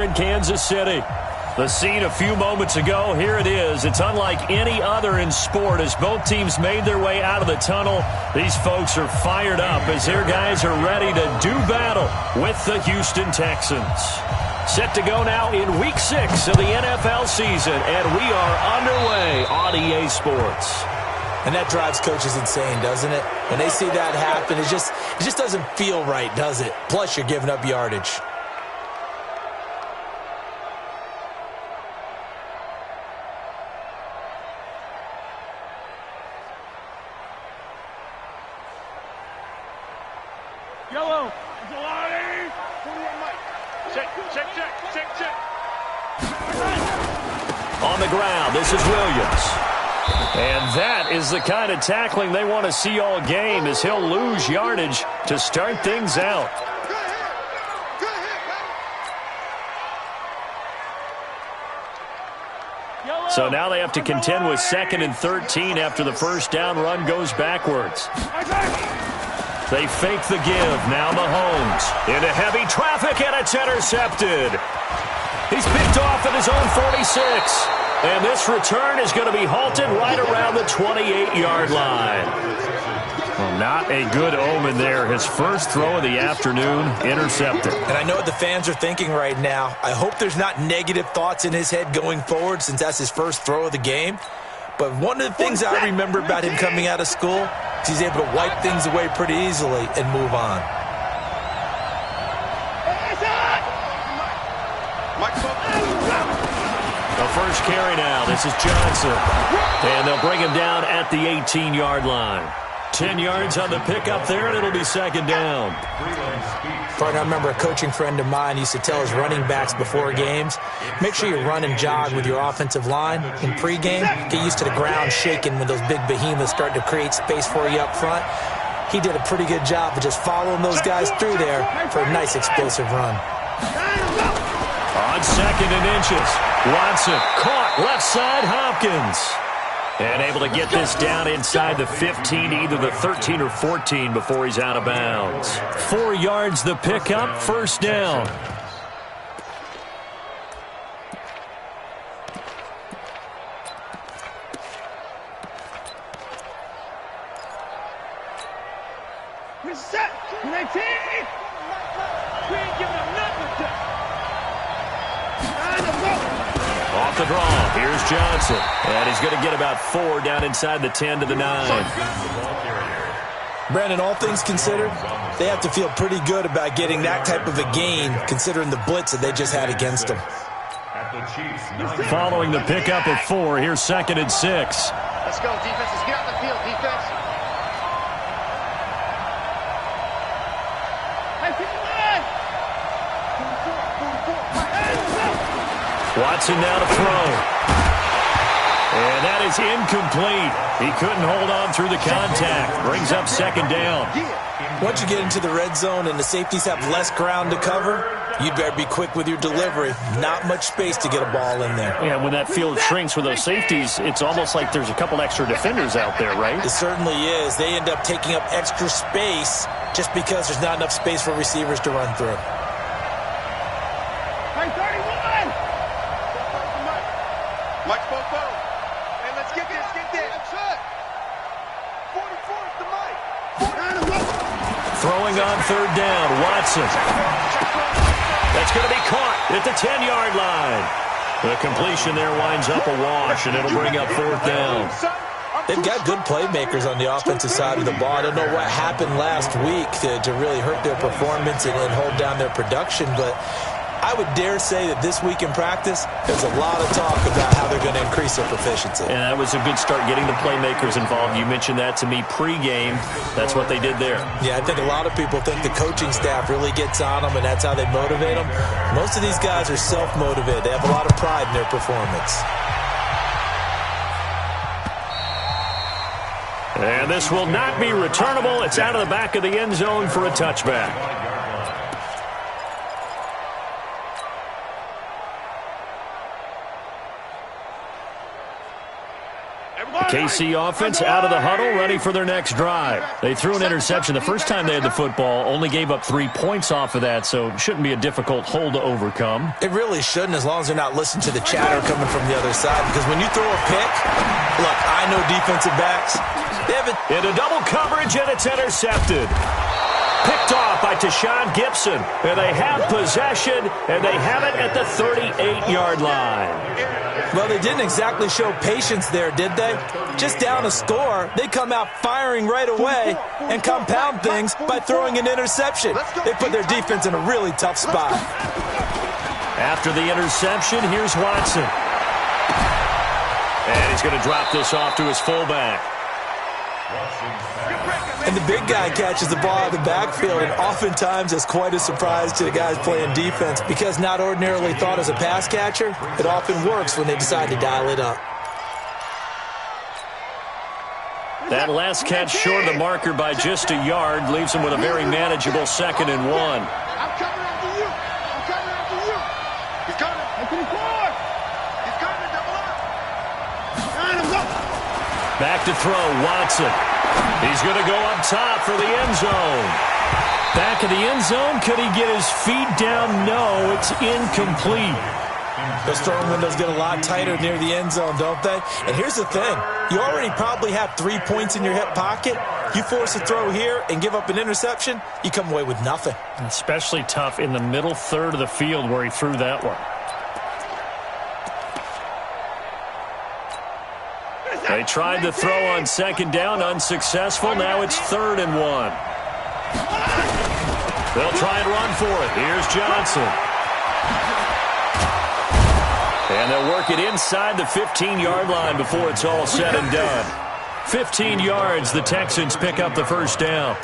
In Kansas City. The scene a few moments ago, here it is. It's unlike any other in sport as both teams made their way out of the tunnel. These folks are fired up as their guys are ready to do battle with the Houston Texans. Set to go now in Week 6 of the NFL season, and we are underway on EA Sports. And that drives coaches insane, doesn't it? When they see that happen, it just doesn't feel right, does it? Plus, you're giving up yardage. Yellow. Jelani. Check. On the ground, this is Williams. And that is the kind of tackling they want to see all game as he'll lose yardage to start things out. So now they have to contend with 2nd and 13 after the first down run goes backwards. They fake the give. Now Mahomes into heavy traffic, and it's intercepted. He's picked off at his own 46. And this return is going to be halted right around the 28-yard line. Well, not a good omen there. His first throw of the afternoon, intercepted. And I know what the fans are thinking right now. I hope there's not negative thoughts in his head going forward since that's his first throw of the game. But one of the things I remember about him coming out of school is he's able to wipe things away pretty easily and move on. The first carry now. This is Johnson. And they'll bring him down at the 18-yard line. 10 yards on the pickup there, and it'll be 2nd down. Partner, I remember a coaching friend of mine used to tell his running backs before games, make sure you run and jog with your offensive line. In pregame, get used to the ground shaking when those big behemoths start to create space for you up front. He did a pretty good job of just following those guys through there for a nice explosive run. On 2nd and inches, Watson caught left side Hopkins. And able to get this down inside the 15, either the 13 or 14 before he's out of bounds. 4 yards the pickup, first down. We're set. 19. We ain't giving up nothing. Off the draw, here's Johnson. And he's going to get about 4 down inside the 10 to the 9. Brandon, all things considered, they have to feel pretty good about getting that type of a gain considering the blitz that they just had against them. Following the pickup of 4, here's 2nd and 6. Let's go, defense. Let's get out the field, defense. Watson now to throw. And that is incomplete. He couldn't hold on through the contact. Brings up 2nd down. Once you get into the red zone and the safeties have less ground to cover, you better be quick with your delivery. Not much space to get a ball in there. Yeah, when that field shrinks with those safeties, it's almost like there's a couple extra defenders out there, right? It certainly is. They end up taking up extra space just because there's not enough space for receivers to run through. Mike Bobo. And let's get this. That's it. 44 is the mic. Throwing on 3rd down, Watson. That's going to be caught at the 10-yard line. The completion there winds up a wash, and it'll bring up 4th down. They've got good playmakers on the offensive side of the ball. I don't know what happened last week to really hurt their performance and hold down their production, but I would dare say that this week in practice, there's a lot of talk about how they're going to increase their proficiency. And that was a good start getting the playmakers involved. You mentioned that to me pregame. That's what they did there. Yeah, I think a lot of people think the coaching staff really gets on them, and that's how they motivate them. Most of these guys are self-motivated. They have a lot of pride in their performance. And this will not be returnable. It's out of the back of the end zone for a touchback. The KC offense out of the huddle, ready for their next drive. They threw an interception the first time they had the football, only gave up 3 points off of that, so it shouldn't be a difficult hole to overcome. It really shouldn't, as long as they're not listening to the chatter coming from the other side, because when you throw a pick, look, I know defensive backs. They have it into double coverage, and it's intercepted. Picked off by Tashawn Gibson, and they have possession, and they have it at the 38-yard line. Well, they didn't exactly show patience there, did they? Just down a score, they come out firing right away and compound things by throwing an interception. They put their defense in a really tough spot. After the interception, here's Watson. And he's going to drop this off to his fullback. And the big guy catches the ball out of the backfield, and oftentimes it's quite a surprise to the guys playing defense because not ordinarily thought as a pass catcher, it often works when they decide to dial it up. That last catch short of the marker by just a yard leaves him with a very manageable 2nd and 1. I'm coming after you. I'm coming after you. He's coming. He's coming. Double up. Back to throw, Watson. He's going to go up top for the end zone. Back of the end zone. Could he get his feet down? No, it's incomplete. Those throwing windows get a lot tighter near the end zone, don't they? And here's the thing. You already probably have 3 points in your hip pocket. You force a throw here and give up an interception, you come away with nothing. Especially tough in the middle third of the field where he threw that one. They tried to throw on 2nd down, unsuccessful. Now it's 3rd and 1. They'll try and run for it. Here's Johnson. And they'll work it inside the 15-yard line before it's all said and done. 15 yards, the Texans pick up the first down.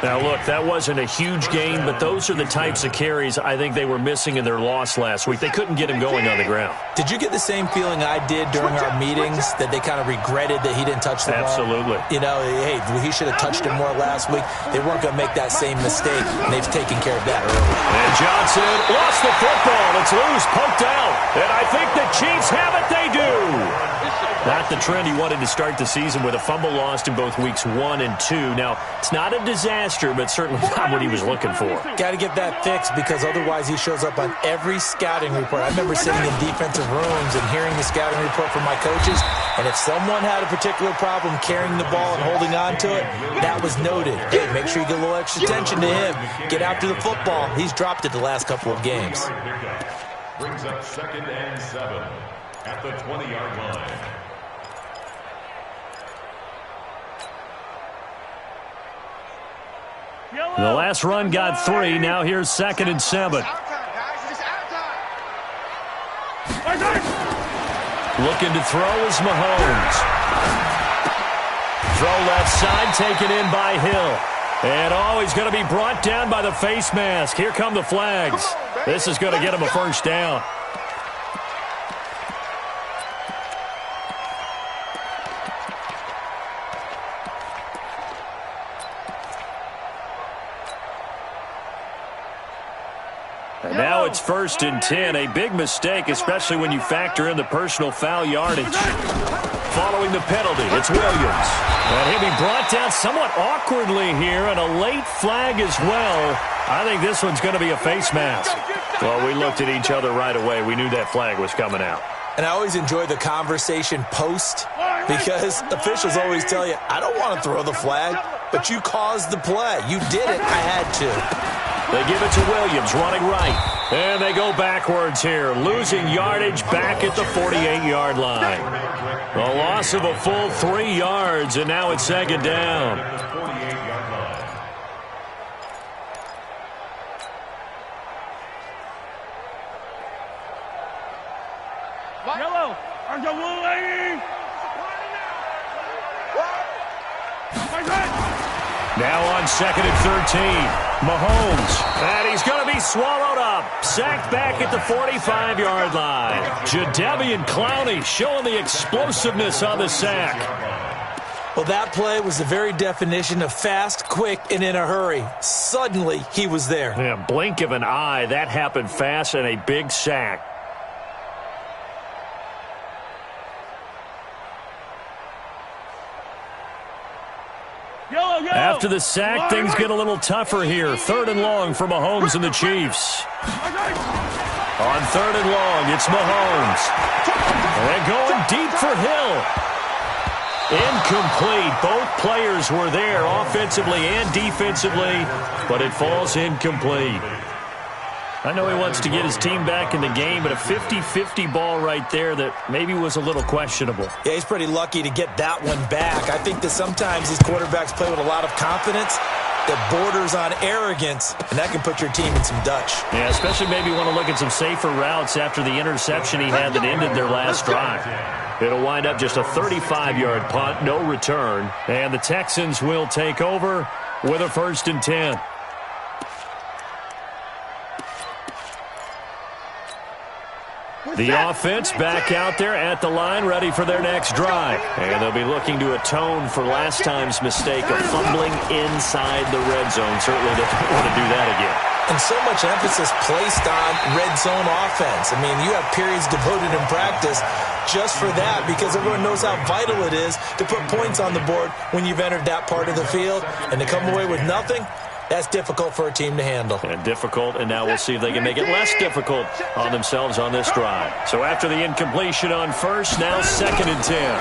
Now, look, that wasn't a huge gain, but those are the types of carries I think they were missing in their loss last week. They couldn't get him going on the ground. Did you get the same feeling I did during our meetings, that they kind of regretted that he didn't touch the ball? Absolutely. You know, hey, he should have touched him more last week. They weren't going to make that same mistake, and they've taken care of that early. And Johnson lost the football. It's loose, poked out. And I think the Chiefs have it. They do. Not the trend he wanted to start the season with a fumble lost in both weeks 1 and 2. Now, it's not a disaster, but certainly not what he was looking for. Got to get that fixed because otherwise he shows up on every scouting report. I remember sitting in defensive rooms and hearing the scouting report from my coaches, and if someone had a particular problem carrying the ball and holding on to it, that was noted. Hey, make sure you get a little extra attention to him. Get after the football. He's dropped it the last couple of games. Brings up 2nd and 7 at the 20-yard line. The last run got 3. Now here's 2nd and 7. Looking to throw is Mahomes. Throw left side, taken in by Hill. And he's going to be brought down by the face mask. Here come the flags. This is going to get him a first down. And now it's 1st and 10. A big mistake, especially when you factor in the personal foul yardage. Following the penalty, it's Williams. And he'll be brought down somewhat awkwardly here, and a late flag as well. I think this one's going to be a face mask. Well, we looked at each other right away. We knew that flag was coming out. And I always enjoy the conversation post because officials always tell you, I don't want to throw the flag, but you caused the play. You did it. I had to. They give it to Williams, running right. And they go backwards here, losing yardage back at the 48-yard line. A loss of a full 3 yards, and now it's 2nd down. Yellow. On the blue lady. Now on 2nd and 13. Mahomes. And he's going to be swallowed up. Sacked back at the 45-yard line. Jadeveon Clowney showing the explosiveness on the sack. Well, that play was the very definition of fast, quick, and in a hurry. Suddenly, he was there. Yeah, blink of an eye. That happened fast and a big sack. after the sack, things get a little tougher here. 3rd and long for Mahomes and the Chiefs. On 3rd and long, it's Mahomes. And going deep for Hill. Incomplete. Both players were there offensively and defensively, but it falls incomplete. I know he wants to get his team back in the game, but a 50-50 ball right there that maybe was a little questionable. Yeah, he's pretty lucky to get that one back. I think that sometimes these quarterbacks play with a lot of confidence that borders on arrogance, and that can put your team in some Dutch. Yeah, especially maybe want to look at some safer routes after the interception he had that ended their last drive. It'll wind up just a 35-yard punt, no return, and the Texans will take over with a 1st and 10. The offense back out there at the line, ready for their next drive. And they'll be looking to atone for last time's mistake of fumbling inside the red zone. Certainly they don't want to do that again. And so much emphasis placed on red zone offense. I mean, you have periods devoted in practice just for that because everyone knows how vital it is to put points on the board when you've entered that part of the field. And to come away with nothing, that's difficult for a team to handle. And difficult, and now we'll see if they can make it less difficult on themselves on this drive. So after the incompletion on 1st, now 2nd and 10.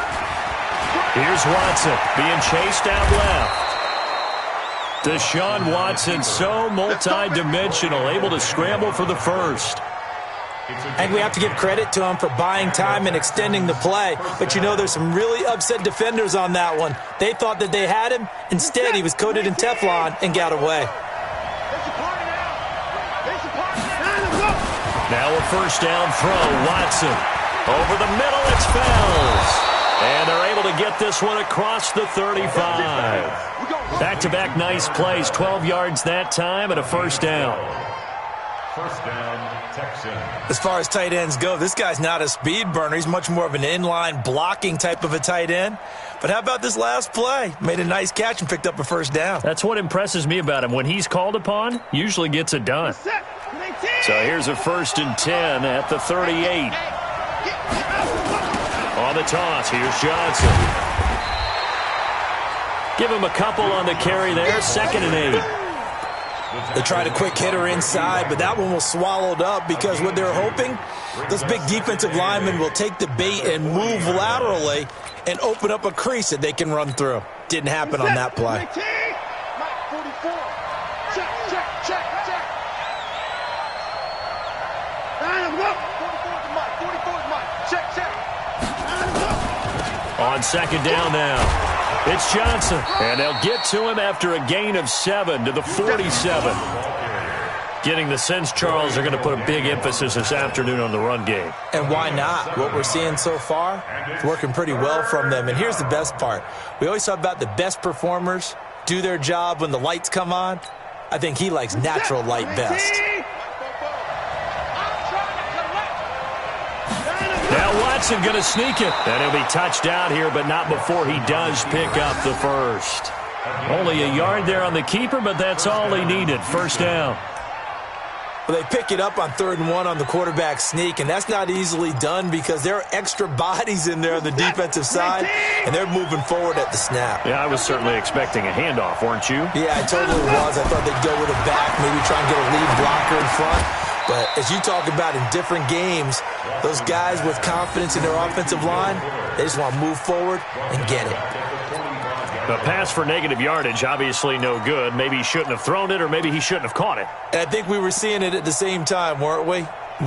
Here's Watson being chased out left. Deshaun Watson, so multi-dimensional, able to scramble for the 1st. I think we have to give credit to him for buying time and extending the play. But, you know, there's some really upset defenders on that one. They thought that they had him. Instead, he was coated in Teflon and got away. Now a 1st down throw. Watson. Over the middle, it's Fells. And they're able to get this one across the 35. Back-to-back nice plays. 12 yards that time and a 1st down. 1st down, Texans. As far as tight ends go, this guy's not a speed burner. He's much more of an inline blocking type of a tight end. But how about this last play? Made a nice catch and picked up a 1st down. That's what impresses me about him. When he's called upon, usually gets it done. So here's a 1st and 10 at the 38. On the toss, here's Johnson. Give him a couple on the carry there. 2nd and 8. They tried a quick hitter inside, but that one was swallowed up because what they're hoping, those big defensive linemen will take the bait and move laterally and open up a crease that they can run through. Didn't happen on that play. On 2nd down now. It's Johnson, and they'll get to him after a gain of 7 to the 47. Getting the sense, Charles, they're going to put a big emphasis this afternoon on the run game. And why not? What we're seeing so far, it's working pretty well from them. And here's the best part. We always talk about the best performers do their job when the lights come on. I think he likes natural light best. Now Watson going to sneak it. And he'll be touched out here, but not before he does pick up the 1st. Only a yard there on the keeper, but that's all he needed. 1st down. Well, they pick it up on 3rd and 1 on the quarterback sneak, and that's not easily done because there are extra bodies in there on the defensive side, and they're moving forward at the snap. Yeah, I was certainly expecting a handoff, weren't you? Yeah, I totally was. I thought they'd go with a back, maybe try and get a lead blocker in front. But as you talk about in different games, those guys with confidence in their offensive line, they just want to move forward and get it. The pass for negative yardage, obviously no good. Maybe he shouldn't have thrown it, or maybe he shouldn't have caught it. And I think we were seeing it at the same time, weren't we?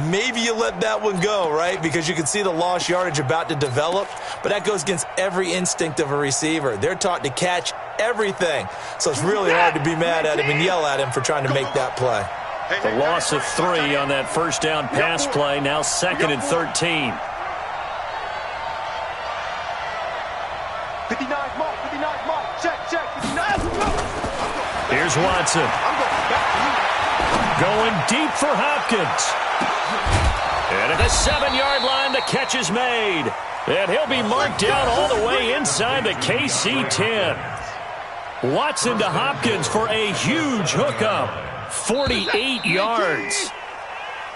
Maybe you let that one go, right? Because you can see the lost yardage about to develop. But that goes against every instinct of a receiver. They're taught to catch everything. So it's really hard to be mad at him and yell at him for trying to make that play. The loss of 3 on that 1st down pass play, now 2nd and 13. 59 mark, 59 mark, check, 59. Here's Watson. Going deep for Hopkins. And at the 7-yard line, the catch is made. And he'll be marked down all the way inside the KC 10. Watson to Hopkins for a huge hookup. 48 yards.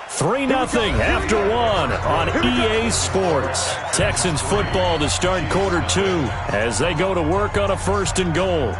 3-0 after 1 on EA Sports. Texans football to start quarter 2 as they go to work on a 1st and goal.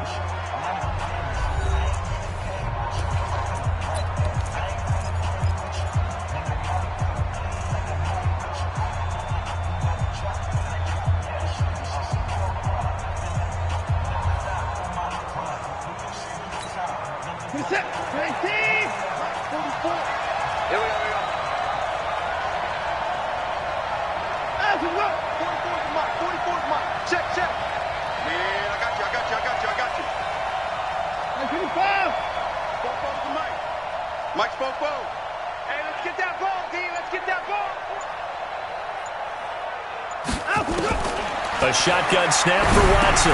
A shotgun snap for Watson.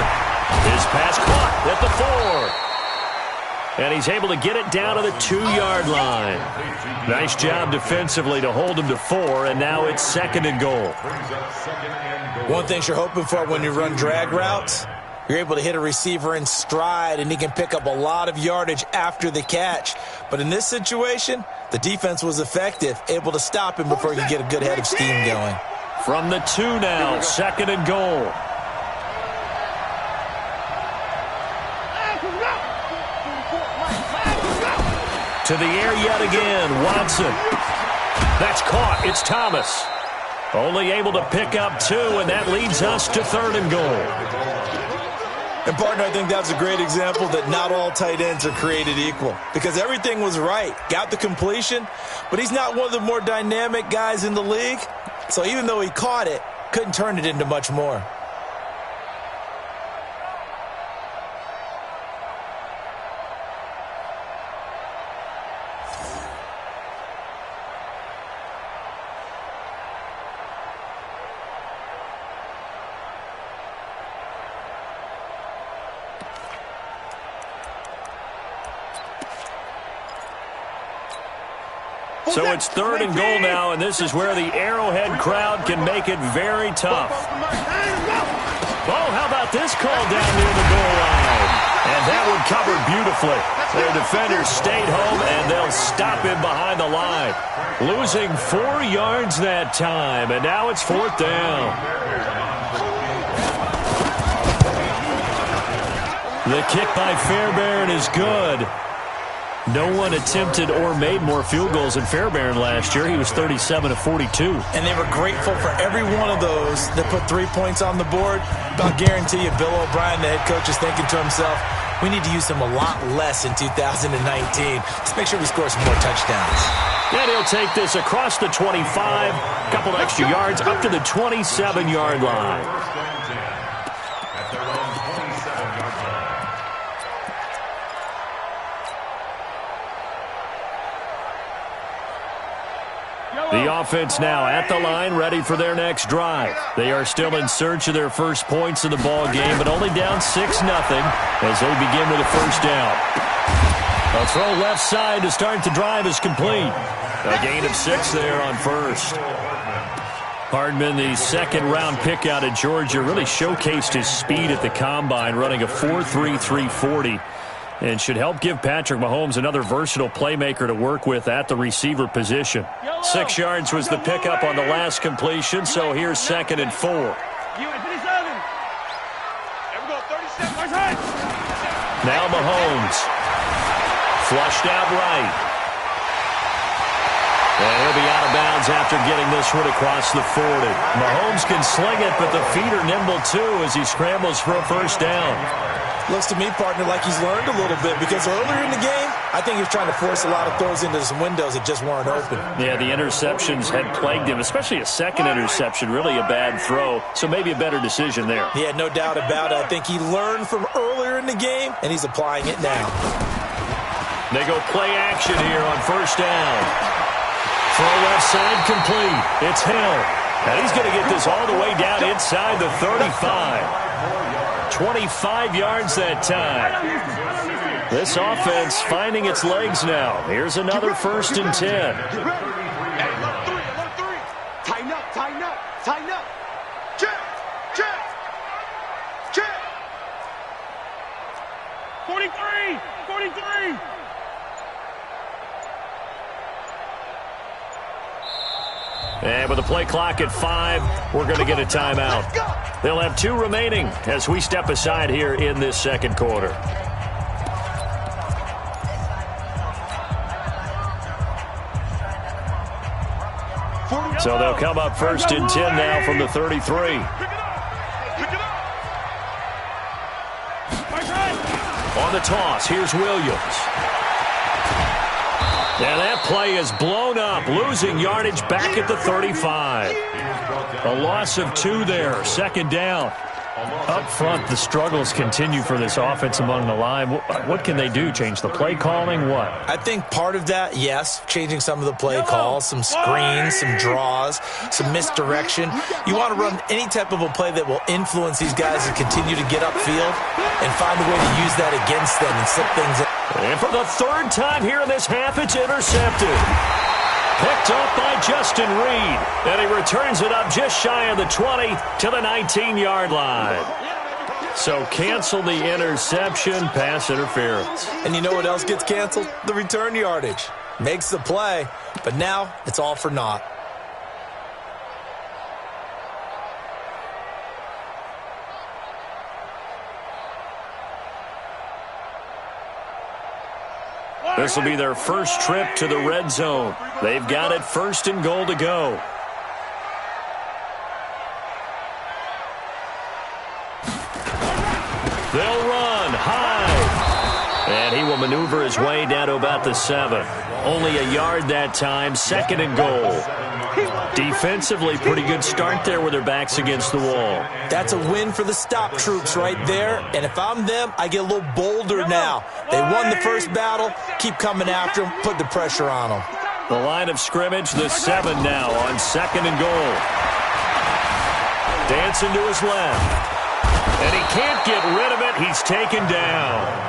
His pass caught at the 4. And he's able to get it down to the 2-yard line. Nice job defensively to hold him to 4, and now it's 2nd and goal. One thing you're hoping for when you run drag routes, you're able to hit a receiver in stride, and he can pick up a lot of yardage after the catch. But in this situation, the defense was effective, able to stop him before he could get a good head of steam going. From the 2 now, 2nd and goal. To the air yet again, Watson. That's caught. It's Thomas. Only able to pick up 2, and that leads us to 3rd and goal. And, partner, I think that's a great example that not all tight ends are created equal, because everything was right. Got the completion, but he's not one of the more dynamic guys in the league. So even though he caught it, couldn't turn it into much more. So it's 3rd and goal now, and this is where the Arrowhead crowd can make it very tough. Oh, how about this call down near the goal line? And that one covered beautifully. Their defenders stayed home, and they'll stop him behind the line. Losing 4 yards that time, and now it's 4th down. The kick by Fairbairn is good. No one attempted or made more field goals than Fairbairn last year. He was 37 of 42. And they were grateful for every one of those that put 3 points on the board. I'll guarantee you Bill O'Brien, the head coach, is thinking to himself, we need to use him a lot less in 2019. Let's make sure we score some more touchdowns. And he'll take this across the 25, a couple extra yards up to the 27-yard line. The offense now at the line, ready for their next drive. They are still in search of their first points of the ball game, but only down 6-0 as they begin with a first down. A throw left side to start the drive is complete. A gain of 6 there on first. Hardman, the second-round pick out of Georgia, really showcased his speed at the combine, running a 4.3 340. And should help give Patrick Mahomes another versatile playmaker to work with at the receiver position. 6 yards was the pickup on the last completion, so here's 2nd and 4. Now Mahomes. Flushed out right. And he'll be out of bounds after getting this one across the 40. Mahomes can sling it, but the feet are nimble too as he scrambles for a first down. Looks to me, partner, like he's learned a little bit, because earlier in the game, I think he was trying to force a lot of throws into some windows that just weren't open. Yeah, the interceptions had plagued him, especially a second interception, really a bad throw, so maybe a better decision there. Yeah, no doubt about it. I think he learned from earlier in the game, and he's applying it now. They go play action here on first down. Throw left side complete. It's Hill. And he's going to get this all the way down inside the 35. 25 yards that time. This offense finding its legs now. Here's another 1st and 10. Tighten up, tighten up, tighten up. Check, check, check. 43, 43. And with the play clock at 5, we're going to get a timeout. They'll have 2 remaining as we step aside here in this second quarter. So they'll come up 1st and 10 now from the 33. On the toss, here's Williams. And that play is blown up, losing yardage back at the 35. A loss of 2 there, 2nd down. Up front, the struggles continue for this offense among the line. What can they do? Change the play calling? What? I think part of that, yes, changing some of the play calls, some screens, some draws, some misdirection. You want to run any type of a play that will influence these guys to continue to get upfield and find a way to use that against them and slip things in. And for the third time here in this half, it's intercepted. Picked up by Justin Reed, and he returns it up just shy of the 20 to the 19-yard line. So cancel the interception, pass interference. And you know what else gets canceled? The return yardage. Makes the play, but now it's all for naught. This will be their first trip to the red zone. They've got it 1st and goal to go. They'll run high. And he will maneuver his way down to about the 7. Only a yard that time, 2nd and goal. Defensively, pretty good start there with their backs against the wall. That's a win for the stop troops right there. And if I'm them, I get a little bolder now. They won the first battle. Keep coming after them. Put the pressure on them. The line of scrimmage, the 7 now on 2nd and goal. Dancing to his left. And he can't get rid of it. He's taken down.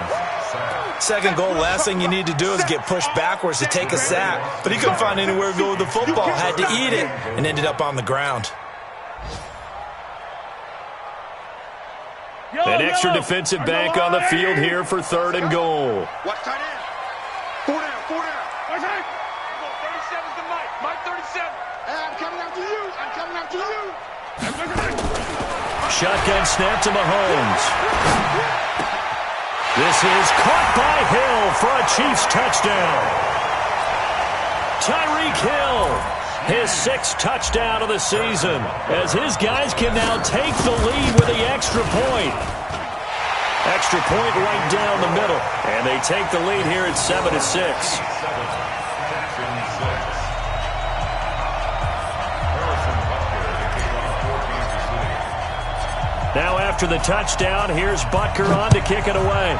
2nd goal, last thing you need to do is get pushed backwards to take a sack. But he couldn't find anywhere to go with the football. Had to eat it and ended up on the ground. An extra defensive back on the field here for 3rd and goal. Watch tight end. 4 down, 4 down. 37's the Mike. Mike 37. Hey, I'm coming after you. I'm coming after you. Shotgun snap to Mahomes. This is caught by Hill for a Chiefs touchdown. Tyreek Hill, his 6th touchdown of the season, as his guys can now take the lead with the extra point. Extra point right down the middle, and they take the lead here at 7-6. Now after the touchdown, here's Butker on to kick it away.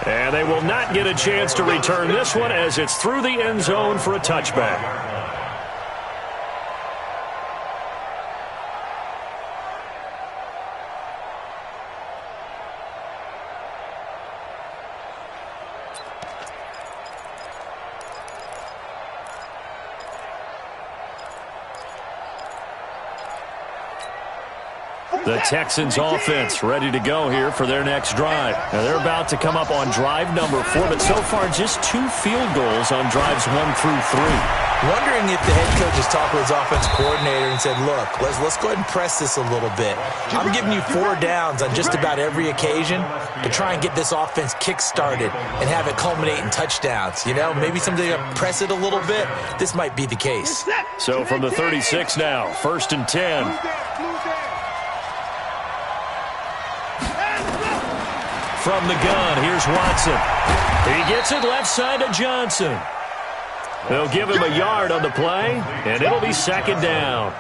And they will not get a chance to return this one as it's through the end zone for a touchback. The Texans offense ready to go here for their next drive. Now they're about to come up on drive number 4, but so far just 2 field goals on drives 1 through 3. Wondering if the head coach has talked with his offense coordinator and said, look, let's go ahead and press this a little bit. I'm giving you 4 downs on just about every occasion to try and get this offense kick-started and have it culminate in touchdowns. You know, maybe someday to press it a little bit. This might be the case. So from the 36 now, 1st and 10. From the gun, here's Watson. He gets it left side to Johnson. They'll give him a yard on the play, and it'll be 2nd down.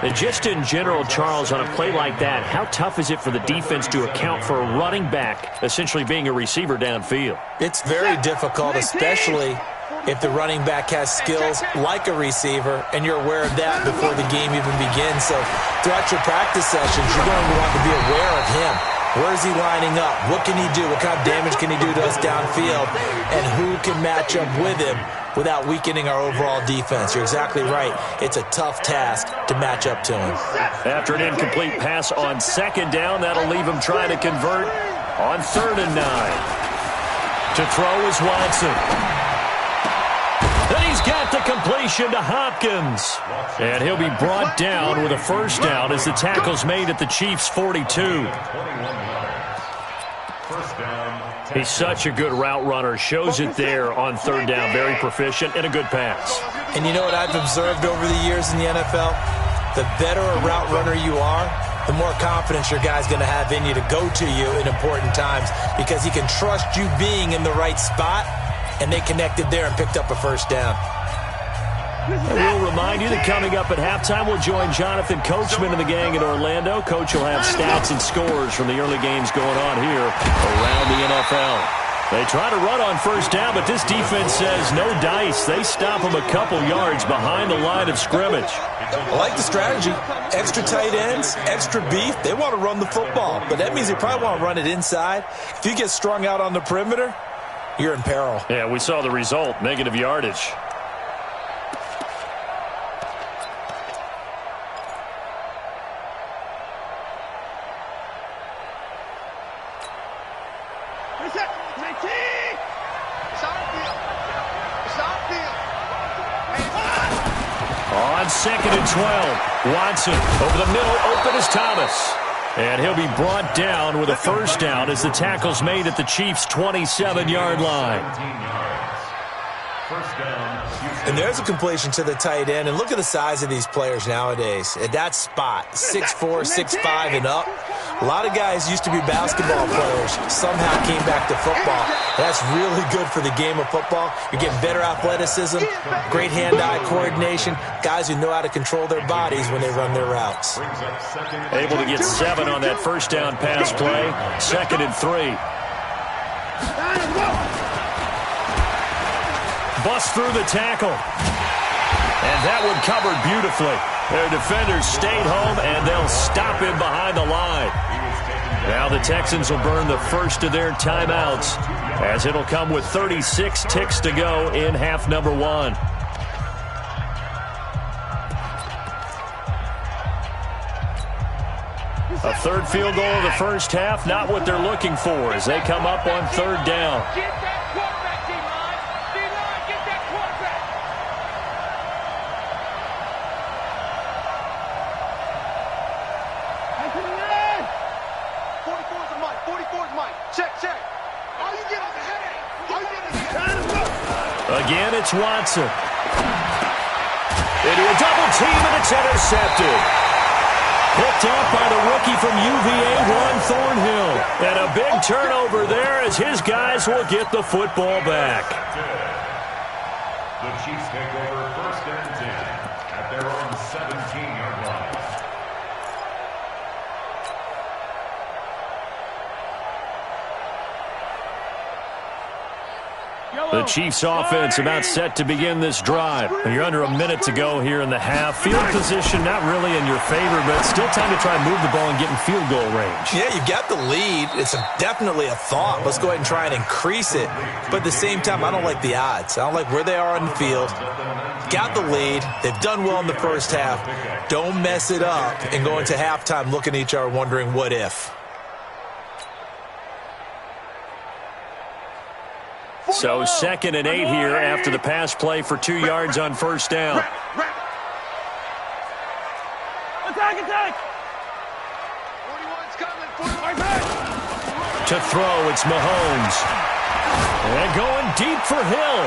And just in general, Charles, on a play like that, how tough is it for the defense to account for a running back essentially being a receiver downfield? It's very difficult, especially if the running back has skills like a receiver, and you're aware of that before the game even begins. So throughout your practice sessions, you're going to want to be aware of him. Where is he lining up? What can he do? What kind of damage can he do to us downfield? And who can match up with him without weakening our overall defense? You're exactly right. It's a tough task to match up to him. After an incomplete pass on 2nd down, that'll leave him trying to convert on 3rd and 9. To throw is Watson. Then he's got the completion to Hopkins. And he'll be brought down with a 1st down as the tackle's made at the Chiefs' 42. He's such a good route runner. Shows it there on 3rd down. Very proficient and a good pass. And you know what I've observed over the years in the NFL? The better a route runner you are, the more confidence your guy's going to have in you to go to you in important times because he can trust you being in the right spot, and they connected there and picked up a 1st down. And we'll remind you that coming up at halftime, we'll join Jonathan Coachman and the gang in Orlando. Coach will have stats and scores from the early games going on here around the NFL. They try to run on first down, but this defense says no dice. They stop them a couple yards behind the line of scrimmage. I like the strategy. Extra tight ends, extra beef. They want to run the football, but that means they probably want to run it inside. If you get strung out on the perimeter, you're in peril. Yeah, we saw the result, negative yardage. On 2nd and 12, Watson over the middle, open is Thomas. And he'll be brought down with a first down as the tackle's made at the Chiefs' 27-yard line. First down. And there's a completion to the tight end. And look at the size of these players nowadays. At that spot, 6'4", 6'5", and up. A lot of guys used to be basketball players, somehow came back to football. That's really good for the game of football. You're getting better athleticism, great hand-eye coordination, guys who know how to control their bodies when they run their routes. Able to get 7 on that first down pass play. 2nd and 3. Bust through the tackle. And that one covered beautifully. Their defenders stayed home, and they'll stop him behind the line. Now the Texans will burn the first of their timeouts, as it'll come with 36 ticks to go in half number 1. A third field goal of the first half, not what they're looking for as they come up on 3rd down. Again, it's Watson. Into a double team, and it's intercepted. Picked up by the rookie from UVA, Juan Thornhill. And a big turnover there as his guys will get the football back. The Chiefs take over 1st and 10 at their own 17-yard line. The Chiefs offense about set to begin this drive. You're under a minute to go here in the half. Field position not really in your favor, but still time to try and move the ball and get in field goal range. Yeah, you've got the lead. It's definitely a thought. Let's go ahead and try and increase it. But at the same time, I don't like the odds. I don't like where they are on the field. Got the lead. They've done well in the first half. Don't mess it up and go into halftime looking at each other wondering what if. So 2nd and 8 here after the pass play for 2 yards on first down. Attack! 41's coming. To throw, it's Mahomes. And going deep for Hill.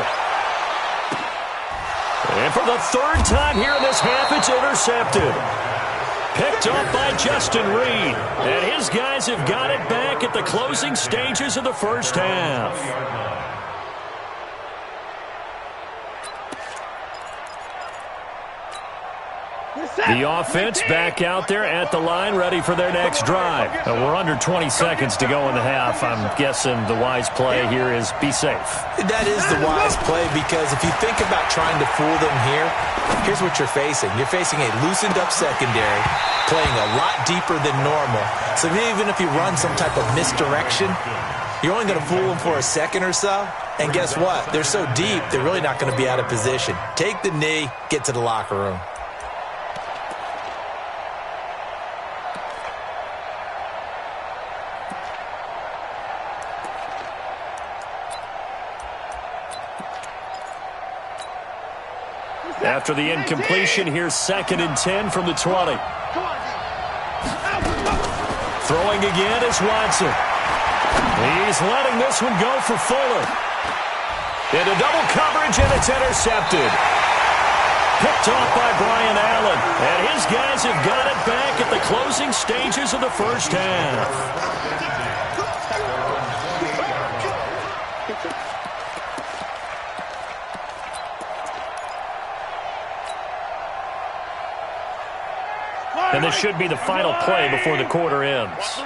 And for the 3rd time here in this half, it's intercepted. Picked up by Justin Reed. And his guys have got it back at the closing stages of the first half. The offense back out there at the line, ready for their next drive. We're under 20 seconds to go in the half. I'm guessing the wise play here is be safe. That is the wise play, because if you think about trying to fool them here, here's what you're facing. You're facing a loosened up secondary, playing a lot deeper than normal. So even if you run some type of misdirection, you're only going to fool them for a second or so. And guess what? They're so deep, they're really not going to be out of position. Take the knee, get to the locker room. After the incompletion, here's 2nd and 10 from the 20. Throwing again is Watson. He's letting this one go for Fuller. Into double coverage, and it's intercepted. Picked off by Brian Allen. And his guys have got it back at the closing stages of the first half. And this should be the final play before the quarter ends.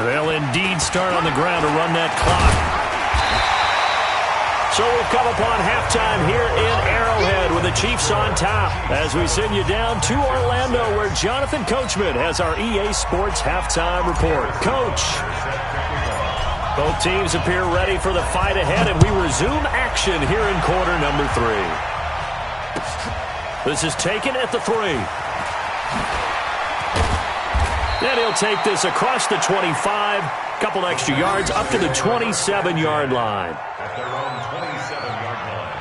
They'll indeed start on the ground to run that clock. So we've come upon halftime here in Arrowhead with the Chiefs on top as we send you down to Orlando where Jonathan Coachman has our EA Sports halftime report. Coach, both teams appear ready for the fight ahead, and we resume action here in quarter number 3. This is taken at the 3. And he'll take this across the 25, couple extra yards up to the 27-yard line. At their own 27-yard line.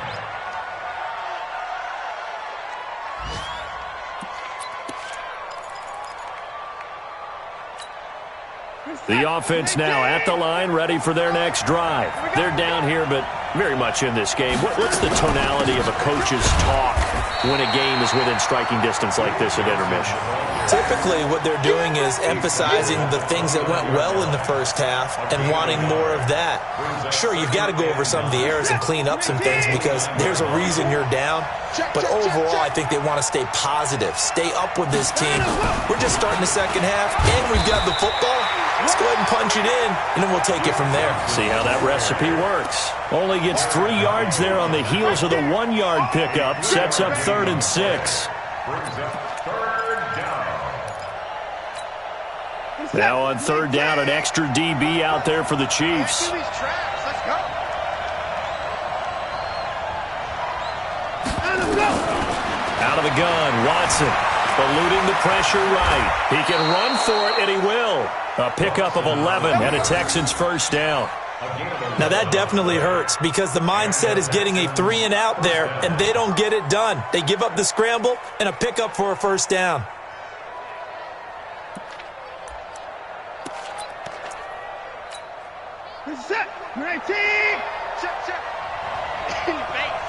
The offense now at the line, ready for their next drive. They're down here, but very much in this game. What's the tonality of a coach's talk when a game is within striking distance like this at intermission? Typically, what they're doing is emphasizing the things that went well in the first half and wanting more of that. Sure, you've got to go over some of the errors and clean up some things because there's a reason you're down. But overall, I think they want to stay positive, stay up with this team. We're just starting the second half, and we've got the football. Let's go ahead and punch it in, and then we'll take it from there. See how that recipe works. Only gets 3 yards there on the heels of the 1-yard pickup. Sets up 3rd and 6. Brings up 3rd down. Now on 3rd down, an extra DB out there for the Chiefs. Let's go. Out of the gun, Watson. Eluding the pressure right. He can run for it, and he will. A pickup of 11 and a Texans first down. Now that definitely hurts because the mindset is getting a 3 and out there, and they don't get it done. They give up the scramble and a pickup for a first down. Set. 19. Check. In your face.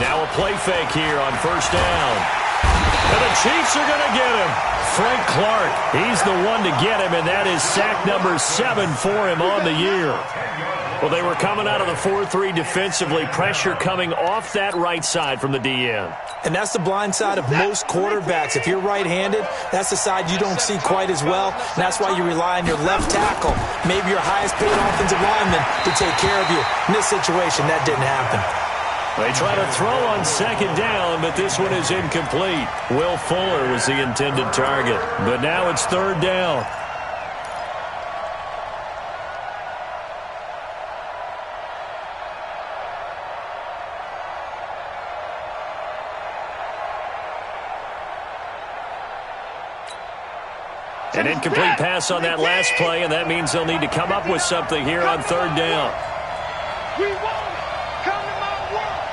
Now a play fake here on first down. And the Chiefs are going to get him. Frank Clark, he's the one to get him, and that is sack number 7 for him on the year. Well, they were coming out of the 4-3 defensively. Pressure coming off that right side from the DN. And that's the blind side of most quarterbacks. If you're right-handed, that's the side you don't see quite as well. And that's why you rely on your left tackle, maybe your highest-paid offensive lineman, to take care of you. In this situation, that didn't happen. They try to throw on second down, but this one is incomplete. Will Fuller was the intended target, but now it's 3rd down. An incomplete pass on that last play, and that means they'll need to come up with something here on 3rd down. We want it. Come to my world.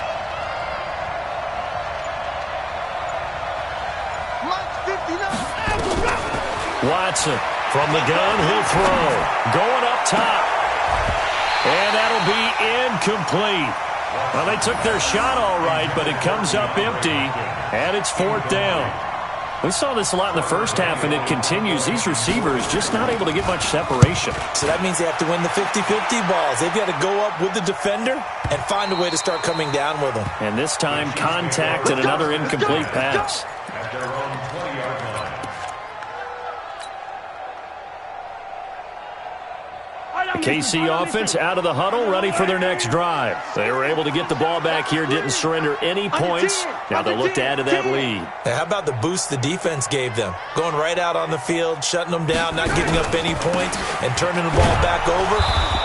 Mike's 59. Watson from the gun, he'll throw. Going up top. And that'll be incomplete. Well, they took their shot all right, but it comes up empty, and it's 4th down. We saw this a lot in the first half, and it continues. These receivers just not able to get much separation. So that means they have to win the 50-50 balls. They've got to go up with the defender and find a way to start coming down with them. And this time, contact and another incomplete pass. At their own 20-yard line. The KC offense out of the huddle, ready for their next drive. They were able to get the ball back here, didn't surrender any points. Now they'll look to add to that lead. Hey, how about the boost the defense gave them? Going right out on the field, shutting them down, not giving up any points, and turning the ball back over.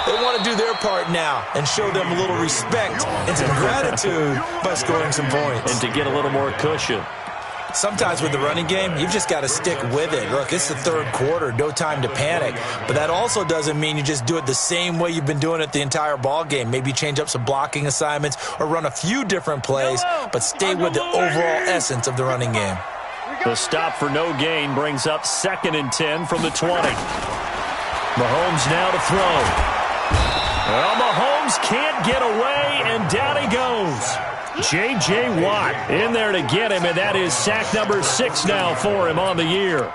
They want to do their part now and show them a little respect and some gratitude by scoring some points. And to get a little more cushion. Sometimes with the running game, you've just got to stick with it. Look, it's the 3rd quarter, no time to panic. But that also doesn't mean you just do it the same way you've been doing it the entire ball game. Maybe change up some blocking assignments or run a few different plays, but stay with the overall essence of the running game. The stop for no gain brings up 2nd and 10 from the 20. Mahomes now to throw. Well, Mahomes can't get away, and down he goes. J.J. Watt in there to get him, and that is sack number 6 now for him on the year.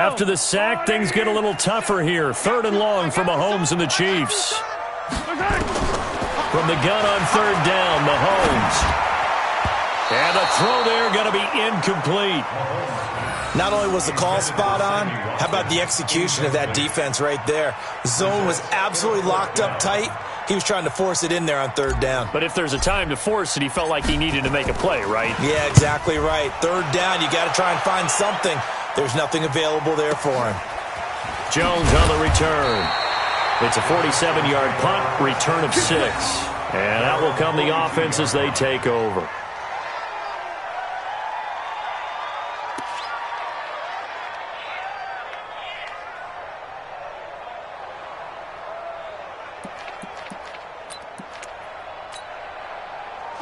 After the sack, things get a little tougher here. 3rd and long for Mahomes and the Chiefs. From the gun on 3rd down, Mahomes. And the throw there going to be incomplete. Not only was the call spot on, how about the execution of that defense right there? The zone was absolutely locked up tight. He was trying to force it in there on 3rd down. But if there's a time to force it, he felt like he needed to make a play, right? Yeah, exactly right. 3rd down, you got to try and find something. There's nothing available there for him. Jones on the return. It's a 47-yard punt, return of 6. And out will come the offense as they take over.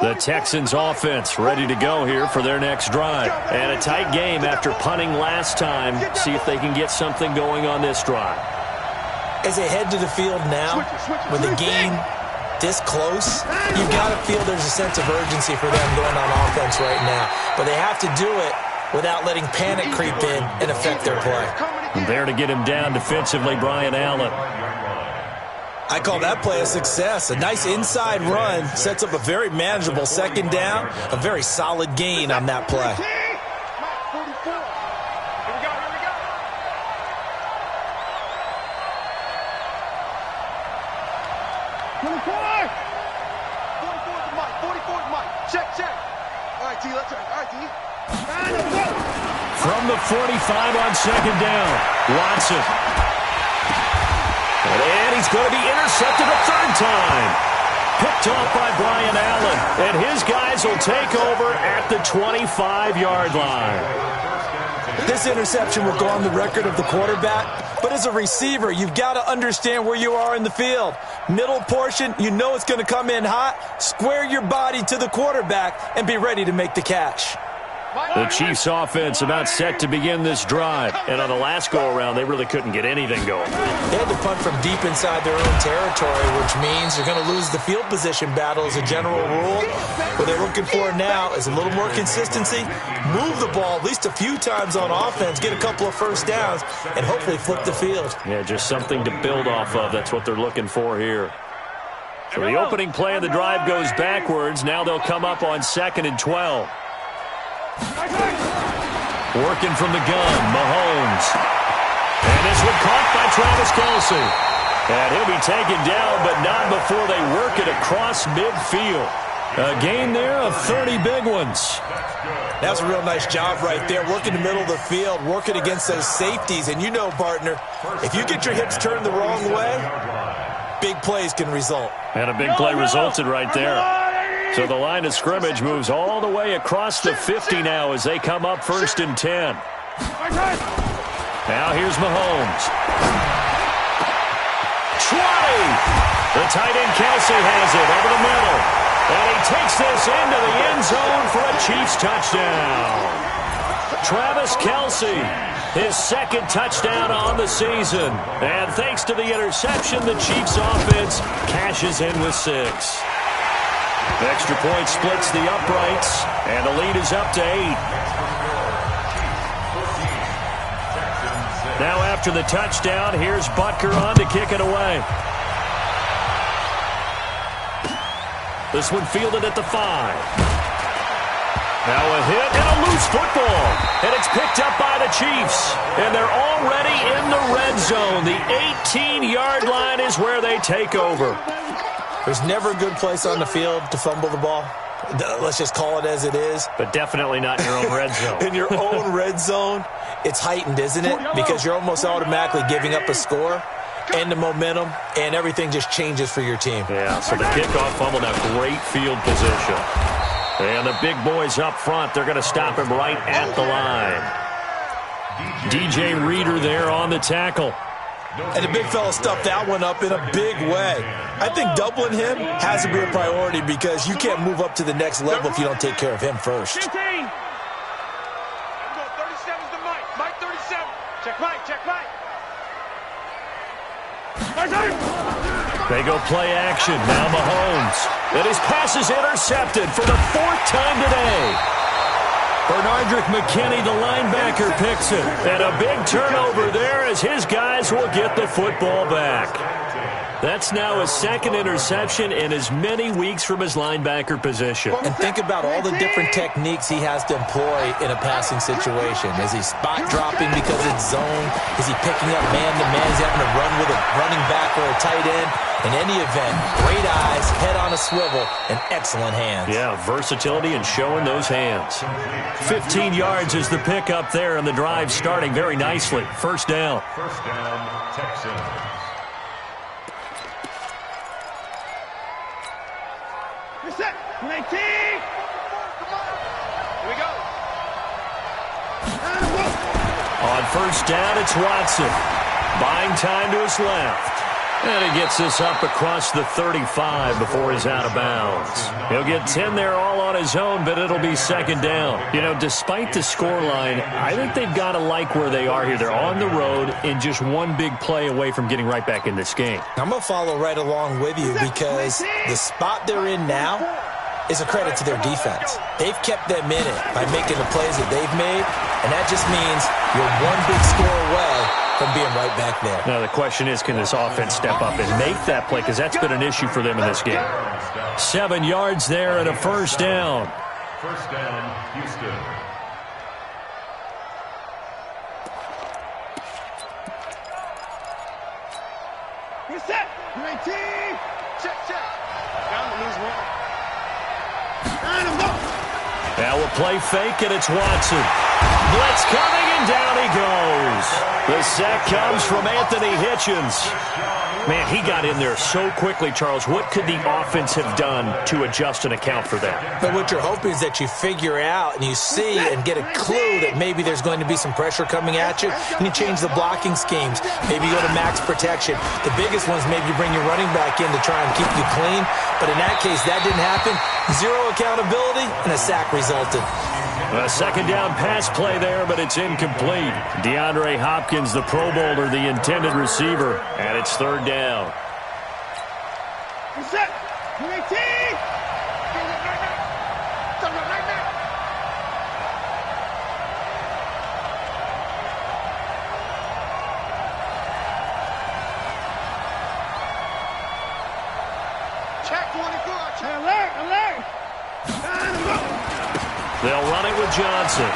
The Texans offense ready to go here for their next drive. And a tight game after punting last time. See if they can get something going on this drive. As they head to the field now, with the game this close, you've got to feel there's a sense of urgency for them going on offense right now. But they have to do it without letting panic creep in and affect their play. And there to get him down defensively, Brian Allen. I call that play a success. A nice inside run sets up a very manageable 2nd down, a very solid gain on that play. From the 45 on 2nd down, Watson. And he's going to be intercepted a 3rd time. Picked off by Brian Allen. And his guys will take over at the 25-yard line. This interception will go on the record of the quarterback. But as a receiver, you've got to understand where you are in the field. Middle portion, you know it's going to come in hot. Square your body to the quarterback and be ready to make the catch. The Chiefs offense about set to begin this drive. And on the last go-around, they really couldn't get anything going. They had to punt from deep inside their own territory, which means they're going to lose the field position battle as a general rule. What they're looking for now is a little more consistency, move the ball at least a few times on offense, get a couple of 1st downs, and hopefully flip the field. Yeah, just something to build off of. That's what they're looking for here. So the opening play of the drive goes backwards. Now they'll come up on 2nd and 12. Working from the gun, Mahomes. And this one caught by Travis Kelce. And he'll be taken down, but not before they work it across midfield. A gain there of 30 big ones. That's a real nice job right there, working the middle of the field, working against those safeties. And you know, partner, if you get your hips turned the wrong way, big plays can result. And a big play resulted right there. So the line of scrimmage moves all the way across the 50 now as they come up 1st and 10. Now here's Mahomes. 20! The tight end Kelce has it over the middle. And he takes this into the end zone for a Chiefs touchdown. Travis Kelce, his 2nd touchdown on the season. And thanks to the interception, the Chiefs offense cashes in with 6. Extra point splits the uprights, and the lead is up to 8. Now after the touchdown, here's Butker on to kick it away. This one fielded at the 5. Now a hit and a loose football, and it's picked up by the Chiefs. And they're already in the red zone. The 18-yard line is where they take over. There's never a good place on the field to fumble the ball. Let's just call it as it is. But definitely not in your own red zone. In your own red zone, it's heightened, isn't it? Because you're almost automatically giving up a score and the momentum, and everything just changes for your team. Yeah, so the kickoff fumble, now great field position. And the big boys up front, they're going to stop him right at the line. DJ Reader there on the tackle. And the big fella stuffed that one up in a big way. I think doubling him has to be a priority because you can't move up to the next level if you don't take care of him first. 15. 37's the Mike. Mike 37. Check Mike. Check Mike. They go play action. Now Mahomes. And his pass is intercepted for the 4th time today. Bernardrick McKinney, the linebacker, picks it. And a big turnover there as his guys will get the football back. That's now his second interception in as many weeks from his linebacker position. And think about all the different techniques he has to employ in a passing situation. Is he spot dropping because it's zone? Is he picking up man-to-man? Is he having to run with a running back or a tight end? In any event, great eyes, head on a swivel, and excellent hands. Yeah, versatility and showing those hands. 15 yards is the pickup there, and the drive starting very nicely. First down. First down, Texans. You're set. 19. Here we go. On first down, it's Watson. Buying time to his left. And he gets this up across the 35 before he's out of bounds. He'll get 10 there all on his own, but it'll be second down. You know, despite the scoreline, I think they've got to like where they are here. They're on the road and just one big play away from getting right back in this game. I'm going to follow right along with you because the spot they're in now is a credit to their defense. They've kept them in it by making the plays that they've made, and that just means you're one big score away from being right back there. Now, the question is, can this offense step up and make that play? Because that's been an issue for them in this game. 7 yards there and a first down. First down, Houston. You're set. 19. Check, check. Down to lose one. Now we'll play fake, and it's Watson. Blitz coming, and down he goes. The sack comes from Anthony Hitchens. Man, he got in there so quickly, Charles. What could the offense have done to adjust and account for that? But what you're hoping is that you figure out and you see and get a clue that maybe there's going to be some pressure coming at you, and you change the blocking schemes. Maybe you go to max protection. The biggest one is maybe you bring your running back in to try and keep you clean. But in that case, that didn't happen. Zero accountability, and a sack resulted. A second down pass play there, but it's incomplete. DeAndre Hopkins, the Pro Bowler, the intended receiver, and it's third down. You're set. 19. Check 24. Check. Alert, alert. They'll run it with Johnson.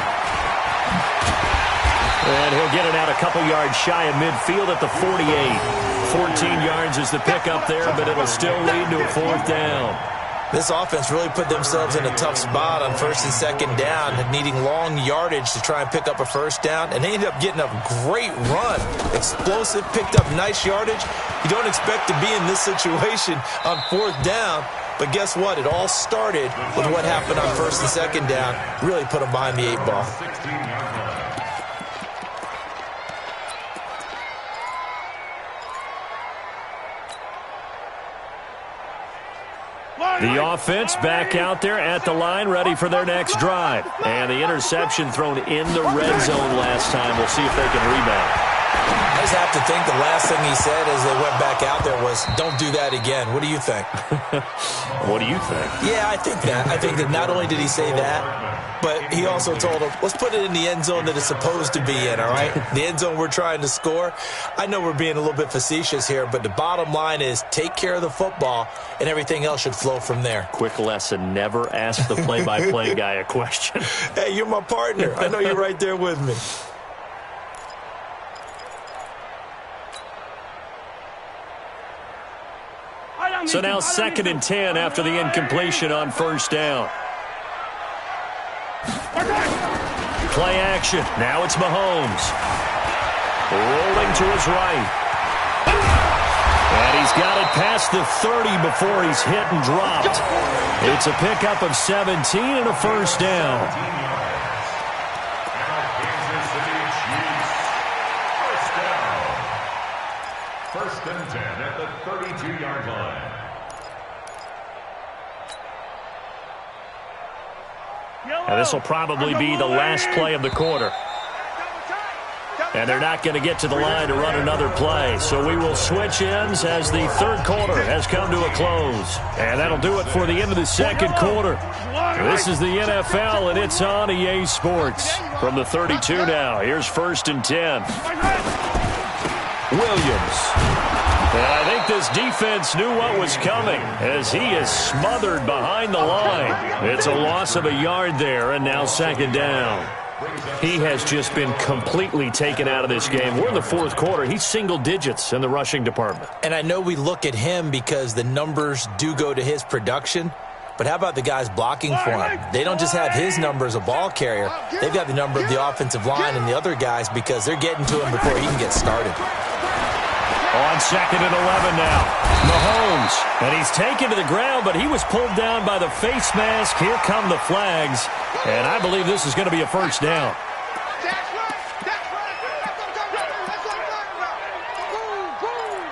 And he'll get it out a couple yards shy of midfield at the 48. 14 yards is the pickup there, but it'll still lead to a fourth down. This offense really put themselves in a tough spot on first and second down, needing long yardage to try and pick up a first down, and they ended up getting a great run. Explosive, picked up nice yardage. You don't expect to be in this situation on fourth down, but guess what? It all started with what happened on first and second down. Really put them behind the 8 ball. 16-yard line. The offense back out there at the line, ready for their next drive. And the interception thrown in the red zone last time. We'll see if they can rebound. I just have to think the last thing he said as they went back out there was, don't do that again. What do you think? What do you think? Yeah, I think that. I think that not only did he say that, but he also told him, let's put it in the end zone that it's supposed to be in, all right? The end zone we're trying to score. I know we're being a little bit facetious here, but the bottom line is take care of the football, and everything else should flow from there. Quick lesson, never ask the play-by-play guy a question. Hey, you're my partner. I know you're right there with me. So now 2nd and 10 after the incompletion on first down. Play action. Now it's Mahomes. Rolling to his right. And he's got it past the 30 before he's hit and dropped. It's a pickup of 17 and a first down. First and 10 at the 32-yard line. And this will probably be the last play of the quarter. And they're not going to get to the line to run another play. So we will switch ends as the third quarter has come to a close. And that'll do it for the end of the second quarter. This is the NFL, and it's on EA Sports. From the 32 now, here's 1st and 10. Williams. And I think this defense knew what was coming as he is smothered behind the line. It's a loss of a yard there, and now 2nd down. He has just been completely taken out of this game. We're in the 4th quarter. He's single digits in the rushing department. And I know we look at him because the numbers do go to his production, but how about the guys blocking for him? They don't just have his number as a ball carrier. They've got the number of the offensive line and the other guys because they're getting to him before he can get started. On 2nd and 11 now, Mahomes. And he's taken to the ground, but he was pulled down by the face mask. Here come the flags. And I believe this is going to be a 1st down. That's right. That's right. That's what I'm talking about. That's what I'm talking about. Boom, boom.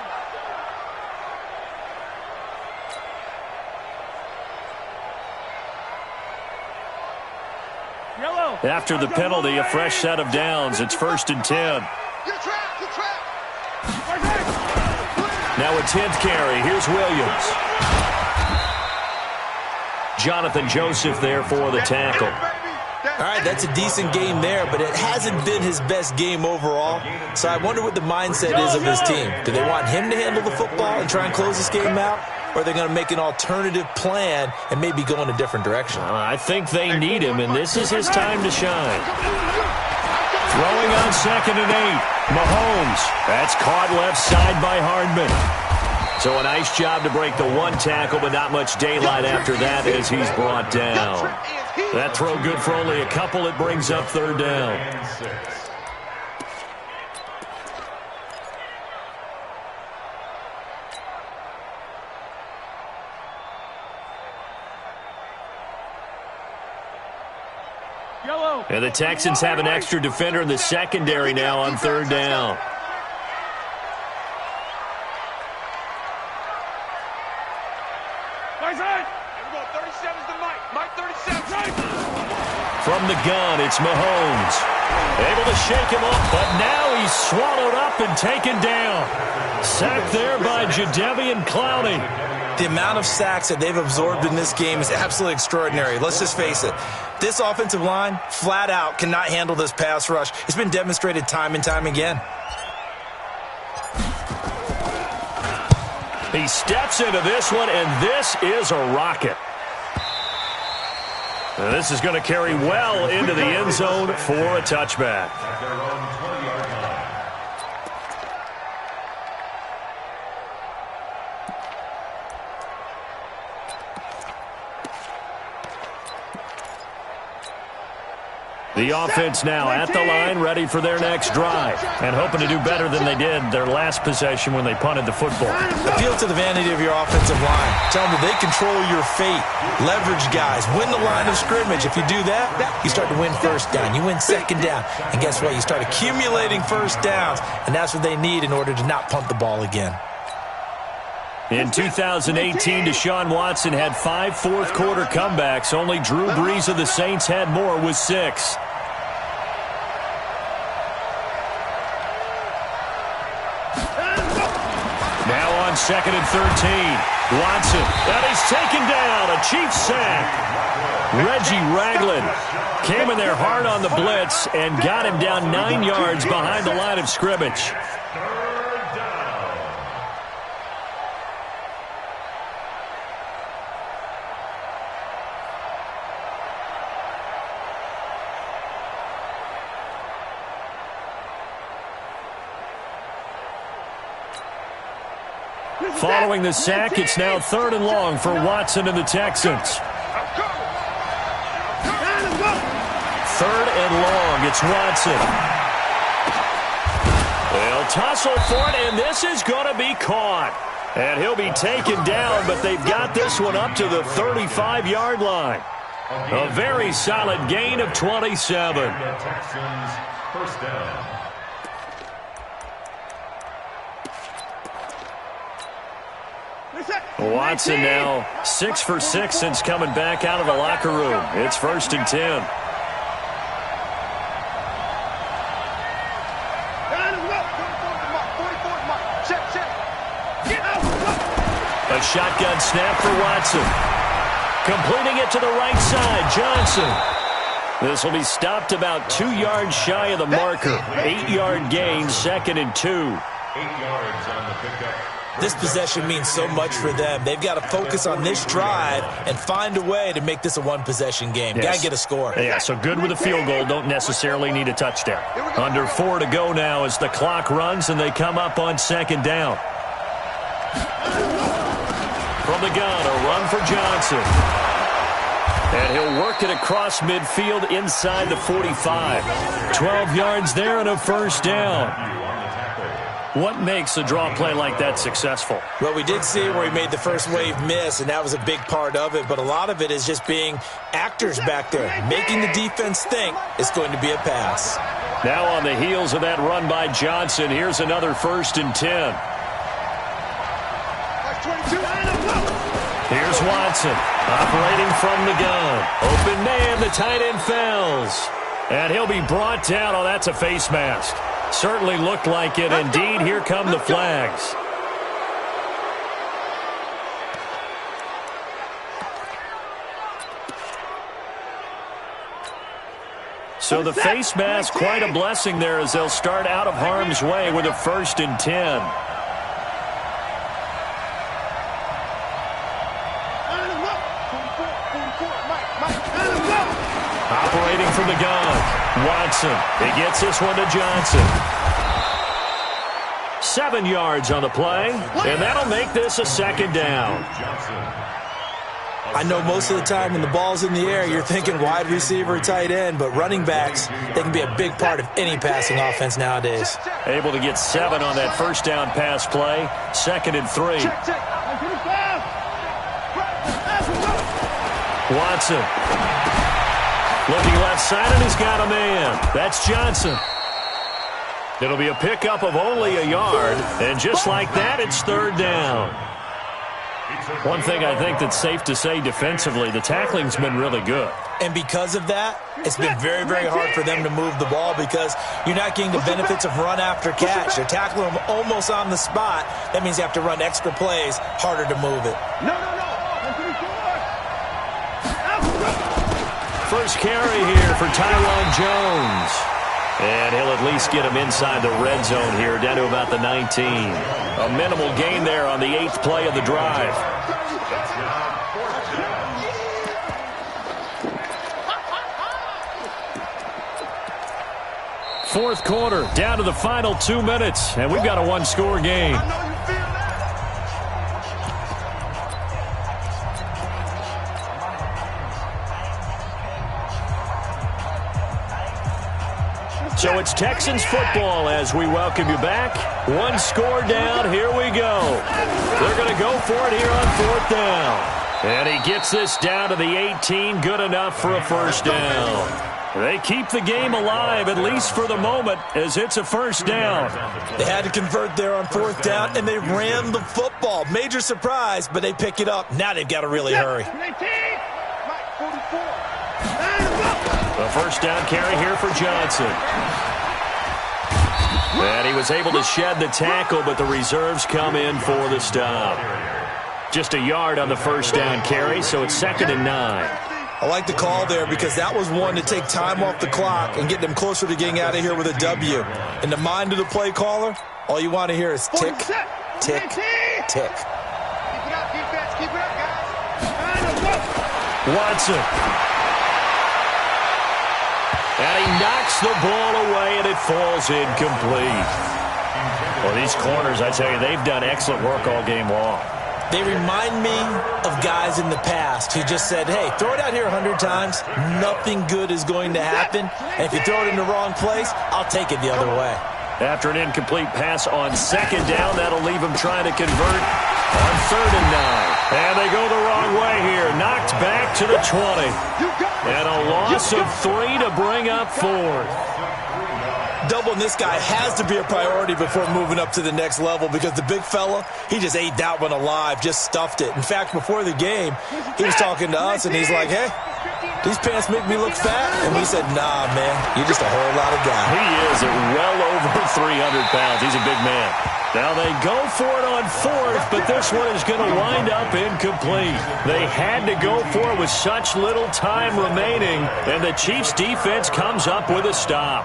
Yellow. After the penalty, a fresh set of downs. It's 1st and 10. Get trapped. Get trapped. Now a 10th carry. Here's Williams. Jonathan Joseph there for the tackle. All right, that's a decent game there, but it hasn't been his best game overall. So I wonder what the mindset is of his team. Do they want him to handle the football and try and close this game out? Or are they going to make an alternative plan and maybe go in a different direction? I think they need him, and this is his time to shine. Throwing on 2nd and 8. Mahomes. That's caught left side by Hardman. So a nice job to break the one tackle, but not much daylight after that as he's brought down. That throw good for only a couple. It brings up 3rd down. Yellow. And the Texans have an extra defender in the secondary now on 3rd down. From the gun, it's Mahomes. Able to shake him up, but now he's swallowed up and taken down. Sacked there by Jadeveon Clowney. The amount of sacks that they've absorbed in this game is absolutely extraordinary. Let's just face it. This offensive line, flat out, cannot handle this pass rush. It's been demonstrated time and time again. He steps into this one, and this is a rocket. And this is going to carry well into the end zone for a touchback. The offense now at the line, ready for their next drive, and hoping to do better than they did their last possession when they punted the football. Appeal to the vanity of your offensive line. Tell them that they control your fate. Leverage guys. Win the line of scrimmage. If you do that, you start to win 1st down. You win 2nd down. And guess what? You start accumulating 1st downs, and that's what they need in order to not punt the ball again. In 2018, Deshaun Watson had 5 fourth-quarter comebacks. Only Drew Brees of the Saints had more with 6. Now on 2nd and 13. Watson, and he's taken down. A Chiefs sack. Reggie Ragland came in there hard on the blitz and got him down 9 yards behind the line of scrimmage. Following the sack, it's now 3rd and long for Watson and the Texans. 3rd and long, it's Watson. They'll tussle for it, and this is going to be caught. And he'll be taken down, but they've got this one up to the 35-yard line. A very solid gain of 27. Texans, 1st down. Watson now 6 for 6 since coming back out of the locker room. It's 1st and 10. shotgun snap for Watson. Completing it to the right side, Johnson. This will be stopped about 2 yards shy of the marker. 8-yard gain, 2nd and 2. 8 yards on the pickup. This possession means so much for them. They've got to focus on this drive and find a way to make this a one-possession game. Yes. Got to get a score. Yeah, so good with a field goal. Don't necessarily need a touchdown. Under 4 to go now as the clock runs and they come up on 2nd down. From the gun, a run for Johnson. And he'll work it across midfield inside the 45. 12 yards there and a 1st down. What makes a draw play like that successful? Well, we did see where he made the first wave miss, and that was a big part of it. But a lot of it is just being actors back there, making the defense think it's going to be a pass. Now on the heels of that run by Johnson, here's another 1st and 10. Here's Watson, operating from the gun. Open man, the tight end fells. And he'll be brought down. Oh, that's a face mask. Certainly looked like it. Indeed, here come the flags. So the face mask, quite a blessing there as they'll start out of harm's way with a 1st and 10. Operating from the gun. Watson. He gets this one to Johnson. 7 yards on the play, and that'll make this a 2nd down. I know most of the time when the ball's in the air, you're thinking wide receiver, tight end, but running backs, they can be a big part of any passing offense nowadays. Able to get 7 on that 1st down pass play. 2nd and 3. Watson. Looking left side, and he's got a man. That's Johnson. It'll be a pickup of only a yard, and just like that, it's 3rd down. One thing I think that's safe to say defensively, the tackling's been really good. And because of that, it's been very, very hard for them to move the ball because you're not getting the benefits of run after catch. They're tackling them almost on the spot. That means you have to run extra plays, harder to move it. First carry here for Tyrone Jones. And he'll at least get him inside the red zone here, down to about the 19. A minimal gain there on the 8th play of the drive. Fourth quarter, down to the final 2 minutes, and we've got a 1-score game. So it's Texans football as we welcome you back. 1 score down. Here we go. They're going to go for it here on 4th down. And he gets this down to the 18. Good enough for a 1st down. They keep the game alive, at least for the moment, as it's a 1st down. They had to convert there on 4th down, and they ran the football. Major surprise, but they pick it up. Now they've got to really hurry. A 1st down carry here for Johnson. And he was able to shed the tackle, but the reserves come in for the stop. Just a yard on the 1st down carry, so it's 2nd and 9. I like the call there because that was one to take time off the clock and get them closer to getting out of here with a W. In the mind of the play caller, all you want to hear is tick, tick, tick. Keep it up, defense. Keep it up, guys. Watson. And he knocks the ball away, and it falls incomplete. Well, these corners, I tell you, they've done excellent work all game long. They remind me of guys in the past who just said, hey, throw it out here 100 times. Nothing good is going to happen. And if you throw it in the wrong place, I'll take it the other way. After an incomplete pass on 2nd down, that'll leave him trying to convert on 3rd and 9. And they go the wrong way here. Knocked back to the 20. And a loss of 3 to bring up 4th. Doubling this guy has to be a priority before moving up to the next level because the big fella, he just ate that one alive, just stuffed it. In fact, before the game, he was talking to us, and he's like, hey, these pants make me look fat? And we said, nah, man, you're just a whole lot of guy. He is at well over 300 pounds. He's a big man. Now they go for it on fourth, but this one is going to wind up incomplete. They had to go for it with such little time remaining, and the Chiefs defense comes up with a stop.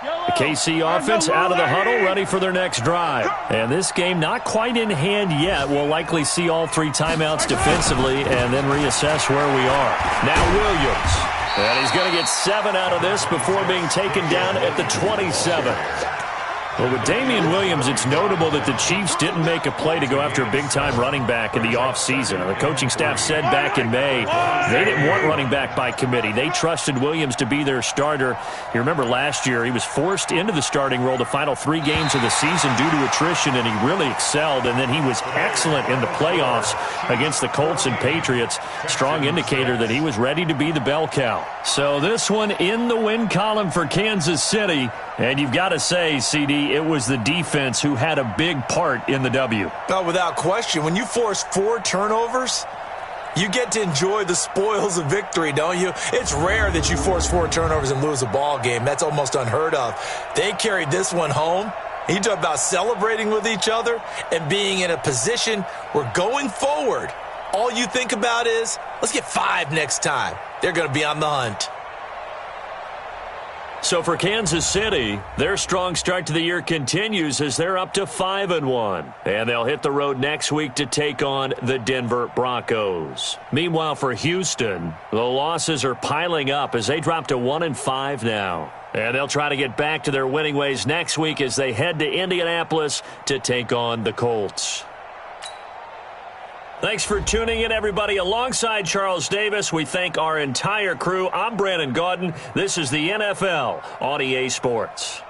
The KC offense out of the huddle, ready for their next drive. And this game not quite in hand yet. We'll likely see all 3 timeouts defensively and then reassess where we are. Now Williams. And he's going to get 7 out of this before being taken down at the 27. Well, with Damian Williams, it's notable that the Chiefs didn't make a play to go after a big-time running back in the offseason. The coaching staff said back in May they didn't want running back by committee. They trusted Williams to be their starter. You remember last year he was forced into the starting role the final 3 games of the season due to attrition, and he really excelled. And then he was excellent in the playoffs against the Colts and Patriots. Strong indicator that he was ready to be the bell cow. So this one in the win column for Kansas City. And you've got to say, CD, it was the defense who had a big part in the W. No, without question. When you force 4 turnovers, you get to enjoy the spoils of victory, don't you? It's rare that you force 4 turnovers and lose a ball game. That's almost unheard of. They carried this one home. You talk about celebrating with each other and being in a position where going forward, all you think about is, let's get 5 next time. They're going to be on the hunt. So for Kansas City, their strong start to the year continues as they're up to 5-1. And they'll hit the road next week to take on the Denver Broncos. Meanwhile, for Houston, the losses are piling up as they drop to 1-5 now. And they'll try to get back to their winning ways next week as they head to Indianapolis to take on the Colts. Thanks for tuning in, everybody. Alongside Charles Davis, we thank our entire crew. I'm Brandon Gaudin. This is the NFL on EA Sports.